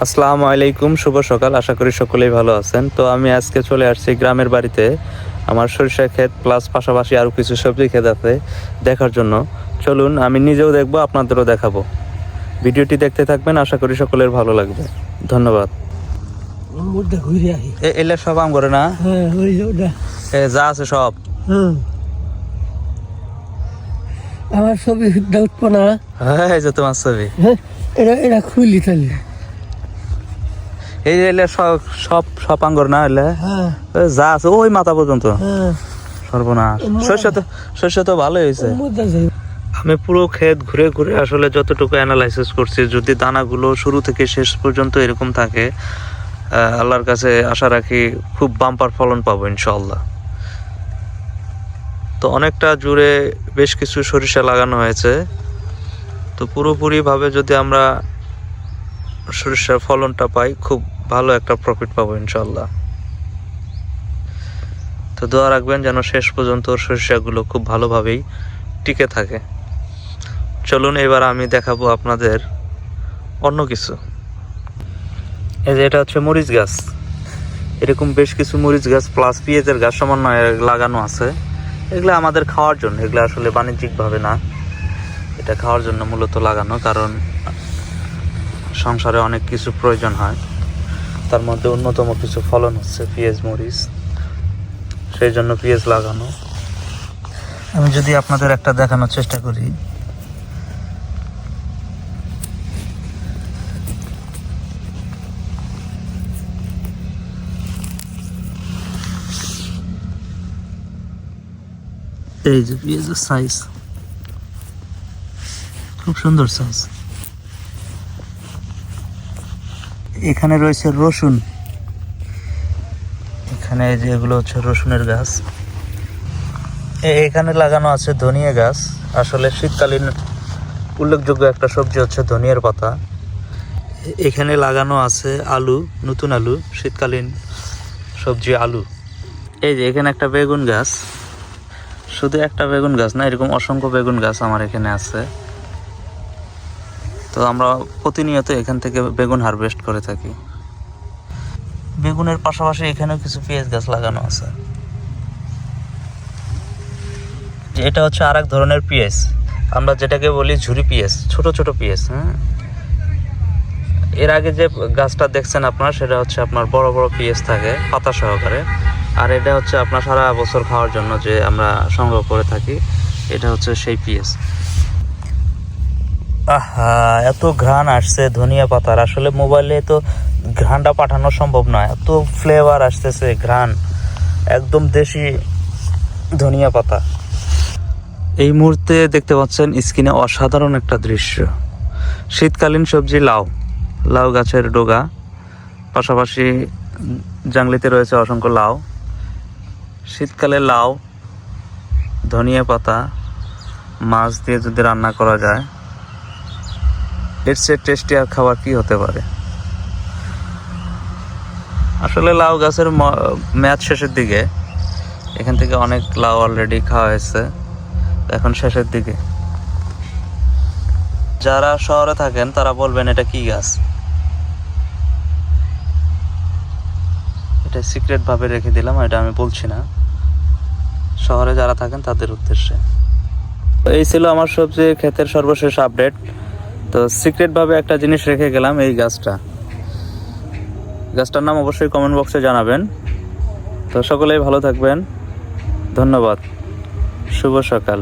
আসসালামু আলাইকুম, শুভ সকাল। আশা করি সকলেই ভালো আছেন। তো আমি আজকে চলে আসছি গ্রামের বাড়িতে। আমার সরিষা ক্ষেত প্লাস পাশাপাশি আরও কিছু সবজি ক্ষেত আছে দেখার জন্য। চলুন, আমি নিজেও দেখবো, আপনাদেরও দেখাবো। ভিডিওটি দেখতে থাকবেন, আশা করি সকলের ভালো লাগবে। ধন্যবাদ। এলে সব আম করে না, যা আছে সব আমার ছবি উঠবো না। হ্যাঁ, এই যে তোমার ছবি। এটা খুলি তাহলে এই যে এলে সব সব সব আঙ্গুর না এলে যা আছে ওই মাথা পর্যন্ত। সর্বনাশ। শস্য তো ভালোই হয়েছে। আমি পুরো ক্ষেত ঘুরে ঘুরে আসলে যতটুকু অ্যানালাইসিস করছি, যদি দানাগুলো শুরু থেকে শেষ পর্যন্ত এরকম থাকে, আল্লাহর কাছে আশা রাখি খুব বাম্পার ফলন পাবো ইনশাআল্লাহ। তো অনেকটা জুড়ে বেশ কিছু সরিষা লাগানো হয়েছে। তো পুরোপুরিভাবে যদি আমরা সরিষার ফলনটা পাই, খুব ভালো একটা প্রফিট পাবো ইনশাআল্লাহ। তো দোয়া রাখবেন যেন শেষ পর্যন্ত সরিষাগুলো খুব ভালোভাবেই টিকে থাকে। চলুন, এবার আমি দেখাবো আপনাদের অন্য কিছু। এই যে এটা হচ্ছে মরিচ গাছ। এরকম বেশ কিছু মরিচ গাছ প্লাস পেঁয়াজের গাছ সমন্বয়ে লাগানো আছে। এগুলো আমাদের খাওয়ার জন্য, এগুলো আসলে বাণিজ্যিকভাবে না, এটা খাওয়ার জন্য মূলত লাগানো। কারণ সংসারে অনেক কিছু প্রয়োজন হয়, তার মধ্যে অন্যতম কিছু ফলন হচ্ছে পেঁয়াজ মরিচ, সেই জন্য পেঁয়াজ লাগানো। আমি যদি আপনাদের একটা দেখানোর চেষ্টা করি, এই যে পেঁয়াজের সাইজ খুব সুন্দর সাইজ। এখানে রয়েছে রসুন, এখানে যেগুলো হচ্ছে রসুনের গাছ। এখানে লাগানো আছে ধনিয়া গাছ। আসলে শীতকালীন উল্লেখযোগ্য একটা সবজি হচ্ছে ধনিয়ার পাতা। এখানে লাগানো আছে আলু, নতুন আলু, শীতকালীন সবজি আলু। এই যে এখানে একটা বেগুন গাছ, শুধু একটা বেগুন গাছ না, এরকম অসংখ্য বেগুন গাছ আমার এখানে আছে। তো আমরা প্রতিনিয়ত এখান থেকে বেগুন হারভেস্ট করে থাকি। বেগুনের পাশাপাশি এখানেও কিছু পেঁয়াজ গাছ লাগানো আছে। এটা হচ্ছে আরেক ধরনের পেঁয়াজ, আমরা যেটাকে বলি ঝুরি পেঁয়াজ, ছোট ছোট পেঁয়াজ। এর আগে যে গাছটা দেখছেন আপনার, সেটা হচ্ছে আপনার বড় বড় পেঁয়াজ থাকে পাতা সহকারে। আর এটা হচ্ছে আপনার সারা বছর খাওয়ার জন্য যে আমরা সংগ্রহ করে থাকি, এটা হচ্ছে সেই পেঁয়াজ। আহা, এত ঘ্রাণ আসছে ধনিয়া পাতার, আসলে মোবাইলে তো ঘ্রাণটা পাঠানো সম্ভব নয়, এত ফ্লেভার আসতেছে, ঘ্রাণ একদম দেশি ধনিয়া পাতা। এই মুহূর্তে দেখতে পাচ্ছেন স্ক্রিনে অসাধারণ একটা দৃশ্য। শীতকালীন সবজি লাউ, লাউ গাছের ডগা, পাশাপাশি জাংলিতে রয়েছে অসংখ্য লাউ। শীতকালে লাউ, ধনিয়া পাতা, মাছ দিয়ে যদি রান্না করা যায়, এর চেয়ে টেস্টি আর খাবার কি হতে পারে। আসলে লাউ গাছের মেয়াদ শেষের দিকে, এখান থেকে অনেক লাউ অলরেডি খাওয়া হয়েছে, এখন শেষের দিকে। যারা শহরে থাকেন তারা বলবেন এটা কি গাছ, এটা সিক্রেট ভাবে রেখে দিলাম, এটা আমি বলছি না। শহরে যারা থাকেন তাদের উদ্দেশ্যে। এই ছিল আমার সবচেয়ে ক্ষেতের সর্বশেষ আপডেট। তো সিক্রেট ভাবে একটা জিনিস রেখে গেলাম, এই গাছটার নাম অবশ্যই কমেন্ট বক্সে জানাবেন। তো সকলেই ভালো থাকবেন, ধন্যবাদ, শুভ সকাল।